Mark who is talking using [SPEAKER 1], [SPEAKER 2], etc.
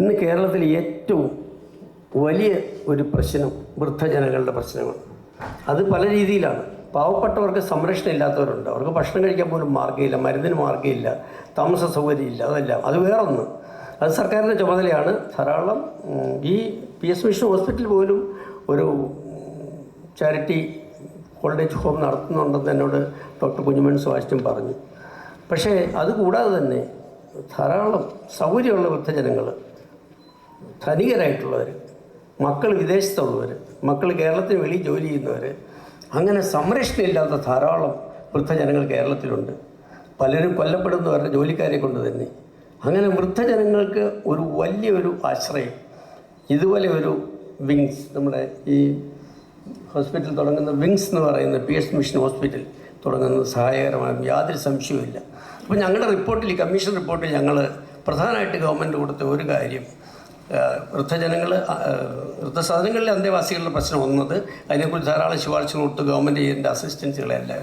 [SPEAKER 1] ഇന്ന് കേരളത്തിൽ ഏറ്റവും വലിയ ഒരു പ്രശ്നം വൃദ്ധജനങ്ങളുടെ പ്രശ്നമാണ്. അത് പല രീതിയിലാണ്. പാവപ്പെട്ടവർക്ക് സംരക്ഷണം ഇല്ലാത്തവരുണ്ട്. അവർക്ക് ഭക്ഷണം കഴിക്കാൻ പോലും മാർഗ്ഗമില്ല, മരുന്നിന് മാർഗ്ഗമില്ല, താമസ സൗകര്യമില്ല, അതെല്ലാം. അത് വേറൊന്ന്, അത് സർക്കാരിൻ്റെ ചുമതലയാണ്. ധാരാളം ഈ PS മിഷൻ ഹോസ്പിറ്റൽ പോലും ഒരു ചാരിറ്റി ഓൾഡ് ഏജ് ഹോം നടത്തുന്നുണ്ടെന്ന് എന്നോട് ഡോക്ടർ കുഞ്ഞുമൺ സെബാസ്റ്റ്യൻ പറഞ്ഞു. പക്ഷേ അതുകൂടാതെ തന്നെ ധാരാളം സൗകര്യമുള്ള വൃദ്ധജനങ്ങൾ, ധനികരായിട്ടുള്ളവർ, മക്കൾ വിദേശത്തുള്ളവർ, മക്കൾ കേരളത്തിന് വെളിയിൽ ജോലി ചെയ്യുന്നവർ, അങ്ങനെ സംരക്ഷണമില്ലാത്ത ധാരാളം വൃദ്ധജനങ്ങൾ കേരളത്തിലുണ്ട്. പലരും കൊല്ലപ്പെടുന്നവരുടെ ജോലിക്കാരെ കൊണ്ട് തന്നെ. അങ്ങനെ വൃദ്ധജനങ്ങൾക്ക് ഒരു വലിയൊരു ആശ്രയം ഇതുപോലെ ഒരു വിങ്സ്, നമ്മുടെ ഈ ഹോസ്പിറ്റൽ തുടങ്ങുന്ന വിങ്സ് എന്ന് പറയുന്ന PS മിഷൻ ഹോസ്പിറ്റൽ തുടങ്ങുന്നത് സഹായകരമായ യാതൊരു സംശയവുമില്ല. അപ്പോൾ ഞങ്ങളുടെ റിപ്പോർട്ടിൽ, ഈ കമ്മീഷൻ റിപ്പോർട്ടിൽ ഞങ്ങൾ പ്രധാനമായിട്ട് ഗവൺമെൻറ് കൊടുത്ത ഒരു കാര്യം, വൃദ്ധസദനങ്ങളിലെ അന്തേവാസികളുടെ പ്രശ്നം ഒന്നത്, അതിനെക്കുറിച്ച് ധാരാളം ശുപാർശ കൊടുത്ത് ഗവൺമെൻറ് ചെയ്യേണ്ട അസിസ്റ്റൻസുകളെല്ലാം